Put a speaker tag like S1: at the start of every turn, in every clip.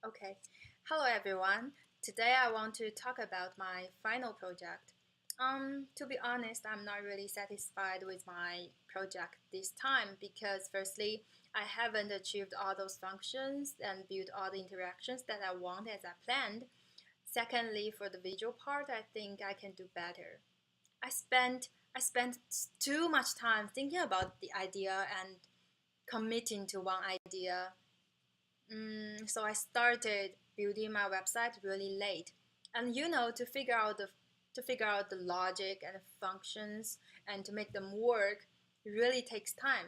S1: Okay, hello everyone. Today I want to talk about my final project. To be honest, I'm not really satisfied with my project this time because firstly, I haven't achieved all those functions and built all the interactions that I want as I planned. Secondly, for the visual part, I think I can do better. I spent too much time thinking about the idea and committing to one idea. So I started building my website really late, and to figure out the logic and functions and to make them work really takes time.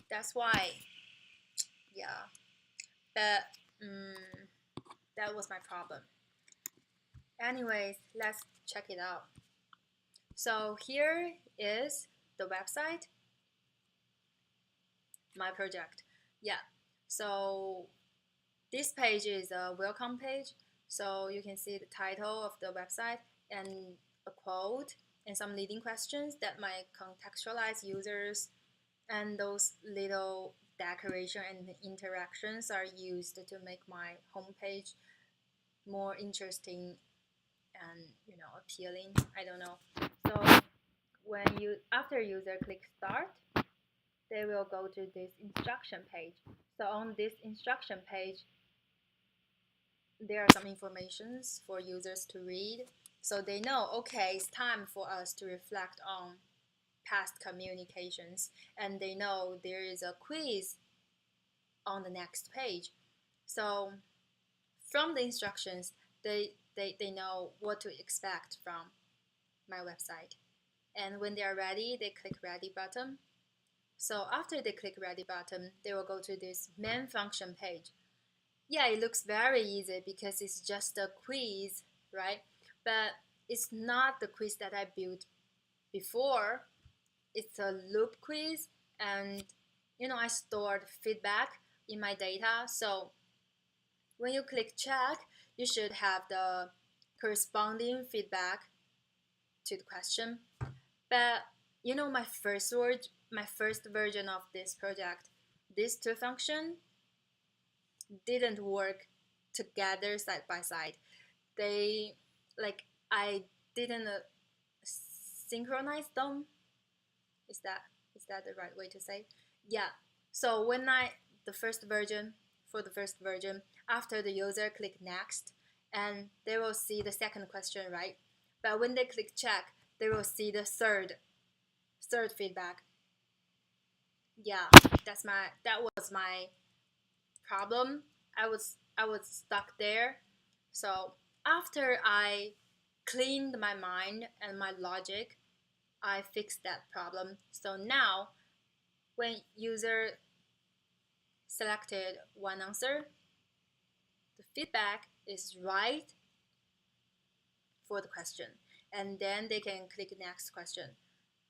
S1: That's why, yeah, that mm, that was my problem. Anyways, let's check it out. So here is the website, my project. Yeah. So this page is a welcome page, so you can see the title of the website and a quote and some leading questions that might contextualize users, and those little decoration and interactions are used to make my homepage more interesting and appealing. I don't know. So when you after user click start, they will go to this instruction page. So on this instruction page, there are some informations for users to read so they know, okay, it's time for us to reflect on past communications, and they know there is a quiz on the next page. So from the instructions, they know what to expect from my website, and when they are ready, they click ready button. So after they click ready button, they will go to this main function page. Yeah, it looks very easy because it's just a quiz, right? But it's not the quiz that I built before. It's a loop quiz, and I stored feedback in my data. So when you click check, you should have the corresponding feedback to the question. But my first version of this project, these two functions didn't work together side by side. They like I didn't synchronize them. Is that is that the right way to say? Yeah. So when I the first version for the first version, after the user click next, and they will see the second question, right? But when they click check, they will see the third feedback. Yeah, that was my problem. I was stuck there. So after I cleaned my mind and my logic, I fixed that problem. So now when user selected one answer, the feedback is right for the question. And then they can click next question.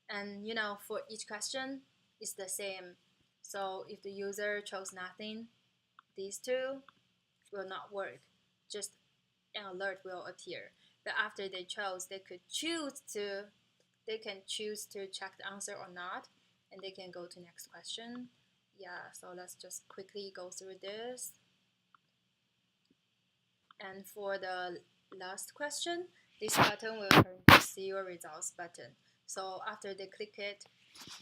S1: And for each question, it's the same. So if the user chose nothing, these two will not work. Just an alert will appear. But after they chose, they can choose to check the answer or not, and they can go to next question. Yeah, so let's just quickly go through this. And for the last question, this button will turn to see your results button. So after they click it,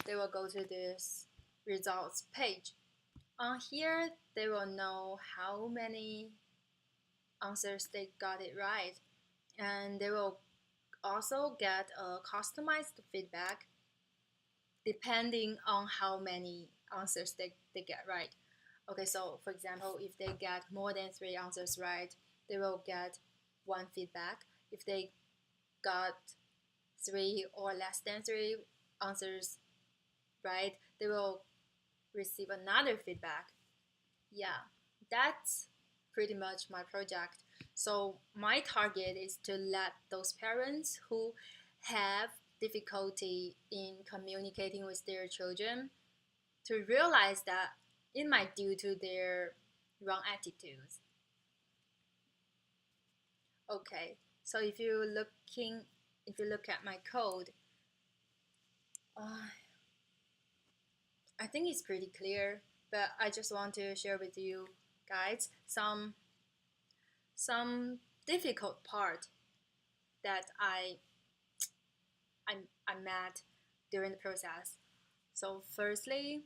S1: they will go to this results page. On here, they will know how many answers they got it right, and they will also get a customized feedback depending on how many answers they get right. Okay, so for example, if they get more than three answers right, they will get one feedback. If they got three or less than three answers right, they will receive another feedback. Yeah, that's pretty much my project. So my target is to let those parents who have difficulty in communicating with their children to realize that it might due to their wrong attitudes. Okay, so if you look at my code, uh, I think it's pretty clear, but I just want to share with you guys some some difficult part that I met during the process. So firstly,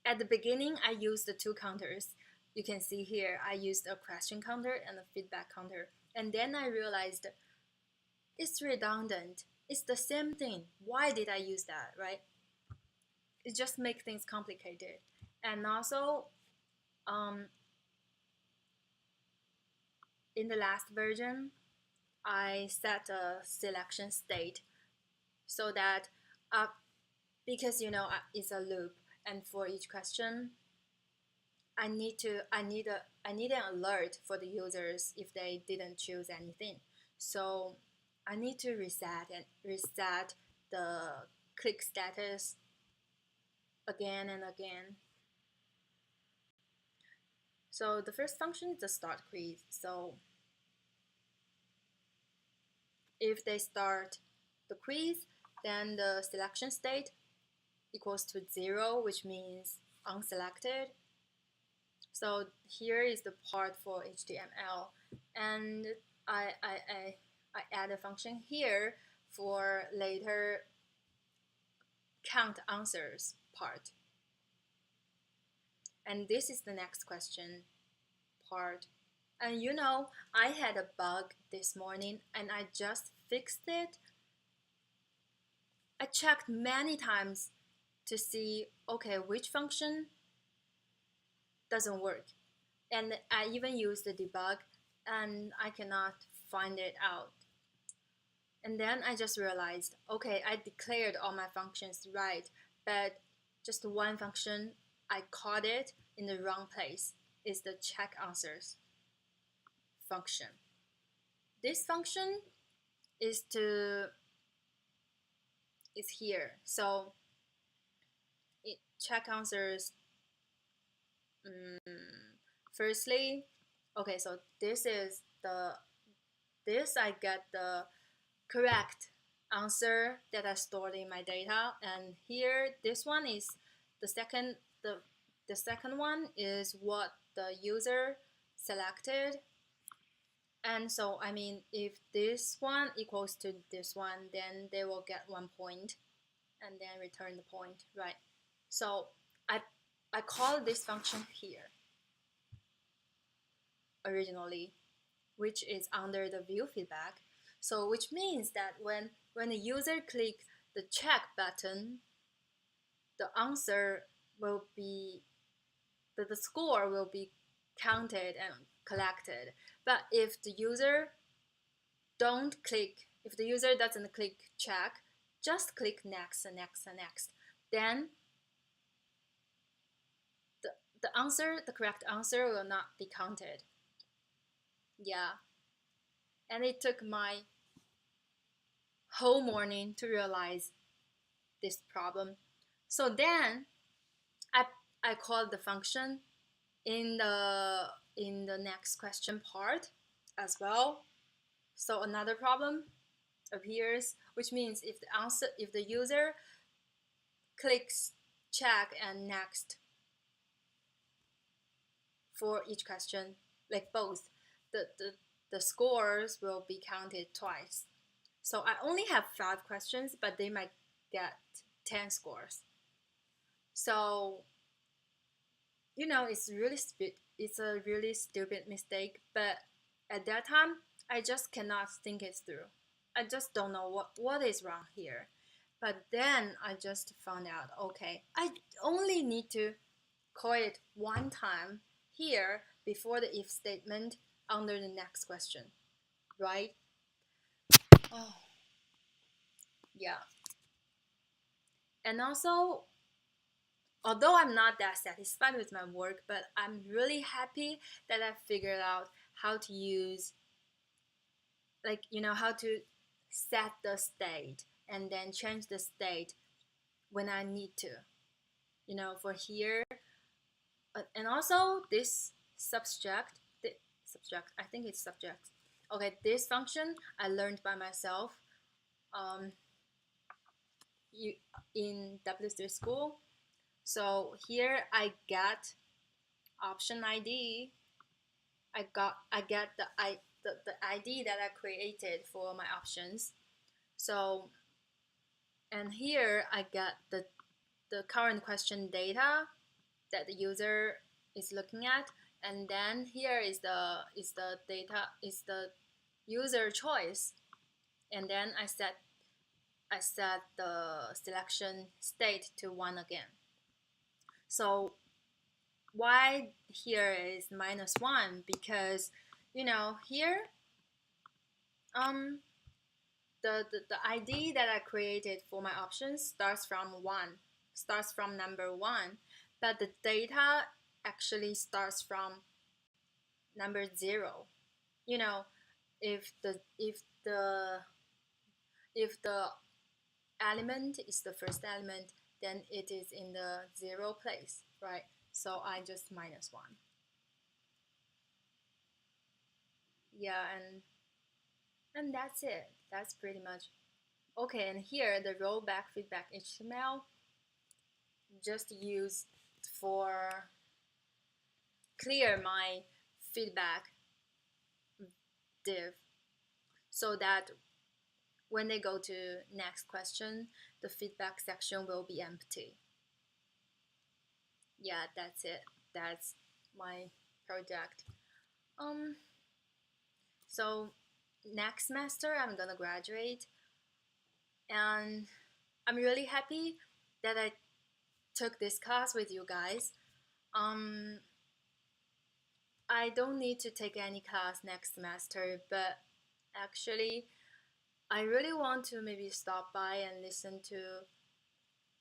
S1: at the beginning, I used the two counters. You can see here, I used a question counter and a feedback counter. And then I realized it's redundant. It's the same thing. Why did I use that, right? It just makes things complicated. And also, in the last version, I set a selection state so that because it's a loop, and for each question I need an alert for the users if they didn't choose anything. So I need to reset the click status again and again. So the first function is the start quiz. So if they start the quiz, then the selection state equals to 0, which means unselected. So here is the part for HTML, and I add a function here for later count answers part. And this is the next question part. And I had a bug this morning and I just fixed it. I checked many times to see, okay, which function doesn't work. And I even used the debug and I cannot find it out. And then I just realized, okay, I declared all my functions right, but just one function, I called it in the wrong place. Is the check answers function. This function is here. So it check answers. Firstly, okay, so this I get the correct answer that I stored in my data, and here this one is the second one is what the user selected. And so I mean, if this one equals to this one, then they will get 1 point and then return the point, right? So I call this function here originally, which is under the view feedback. So which means that when the user clicks the check button, the answer will be the score will be counted and collected. But if the user doesn't click check, just click next and next and next, then the correct answer will not be counted. Yeah. And it took my whole morning to realize this problem. So then I called the function in the next question part as well. So another problem appears, which means if the user clicks check and next for each question, like both, the scores will be counted twice. So I only have 5 questions, but they might get 10 scores. So it's a really stupid mistake, but at that time I just cannot think it through. I just don't know what is wrong here. But then I just found out, okay, I only need to call it one time here before the if statement under the next question, right? Oh, yeah. And also, although I'm not that satisfied with my work, but I'm really happy that I figured out how to use, how to set the state and then change the state when I need to. For here, and also this subject, I think it's subject. Okay, this function I learned by myself in W3 school. So here I get option ID. I get the ID that I created for my options. So, and here I get the current question data that the user is looking at, and then here is the data is the user choice, and then I set the selection state to 1 again. So why here is -1? Because here the ID that I created for my options starts from number 1, but the data actually starts from number 0. You know, if the element is the first element, then it is in the 0 place, right? So I just -1. Yeah, and that's it. That's pretty much okay. And here the rollback feedback HTML just used for clear my feedback div, so that when they go to next question, the feedback section will be empty. Yeah, that's it. That's my project. So next semester I'm gonna graduate, and I'm really happy that I took this class with you guys. I don't need to take any class next semester, but actually I really want to maybe stop by and listen to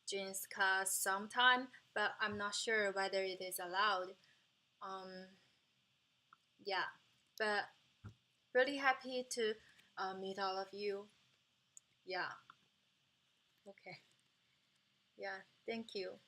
S1: Jean's class sometime, but I'm not sure whether it is allowed. Yeah, but really happy to meet all of you. Yeah, okay. Yeah, thank you.